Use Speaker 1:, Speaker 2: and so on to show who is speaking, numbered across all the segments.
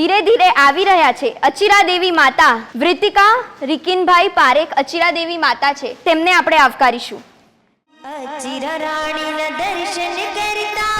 Speaker 1: ધીરે ધીરે આવી રહ્યા છે અચિરા દેવી માતા વૃતિકા રિકિનભાઈ પારેખ અચિરા દેવી માતા છે, તેમને આપણે આવકારીશું.
Speaker 2: અચિરા રાણીના દર્શન કરતા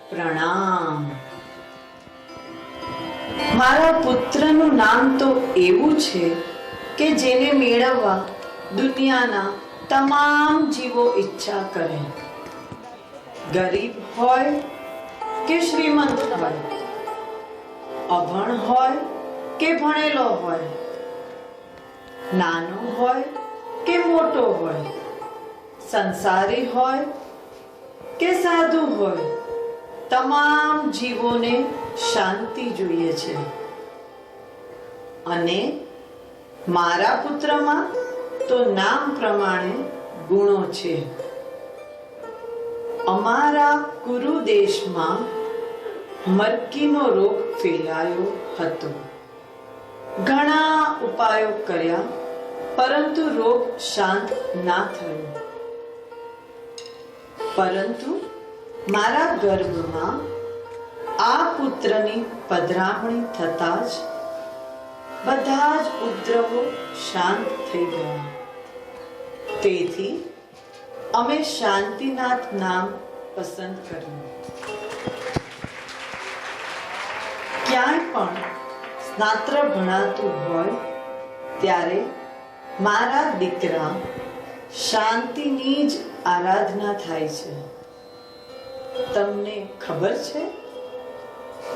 Speaker 3: પ્રણામ. મારા પુત્રનું નામ તો એવું છે કે જેને મેળવવા દુનિયાના તમામ જીવો ઈચ્છા કરે. ગરીબ હોય કે શ્રીમંત હોય, અભણ હોય કે ભણેલો હોય, નાનો હોય કે મોટો હોય, સંસારી હોય કે સાધુ હોય, તમામ જીવોને શાંતિ જોઈએ છે. અને મારા પુત્રમાં તો નામ પ્રમાણે ગુણો છે. અમારા કુરુ દેશમાં મરકીનો રોગ ફેલાયો હતો. ઘણા ઉપાયો કર્યા, પરંતુ રોગ શાંત ના થયો. પરંતુ મારા ગર્ભમાં આ પુત્રની પધરામણી થતાં જ બધા જ ઉપદ્રવો શાંત થઈ ગયા. તેથી અમે શાંતિનાથ નામ પસંદ કર્યું. ક્યાંય પણ સ્નાત્ર ભણાતું હોય ત્યારે મારા દીકરા શાંતિની જ આરાધના થાય છે. તમને ખબર છે,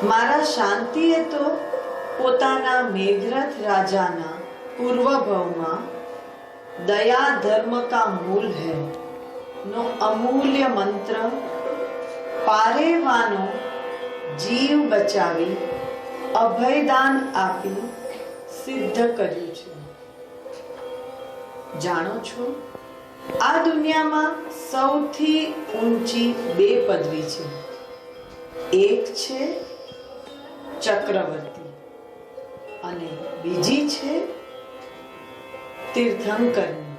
Speaker 3: મારા શાંતિએ તો પોતાના મેઘરથ રાજાના પૂર્વભવમાં દયા ધર્મ કા મૂલ હૈ નો અમૂલ્ય મંત્ર પારેવાનો જીવ બચાવી અભયદાન આપી સિદ્ધ કર્યું છે. જાણો છો, આ દુનિયામાં સૌથી ઊંચી બે પદવી છે. એક છે ચક્રવર્તી અને બીજી છે તીર્થંકરની.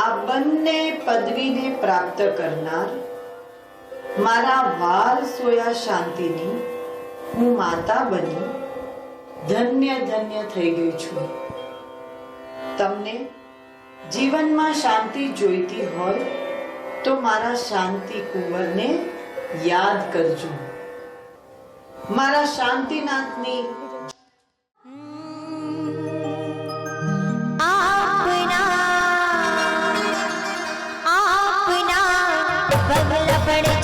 Speaker 3: આ બંને પદવીને પ્રાપ્ત કરનાર મારા વાલ સોયા શાંતિની હું માતા બની ધન્ય ધન્ય થઈ ગઈ છું. તમને જીવનમાં શાંતિ જોઈતી હોય તો મારા શાંતિ કુંવરને યાદ કરજો. મારા શાંતિનાથની
Speaker 2: આપના પગલા પડે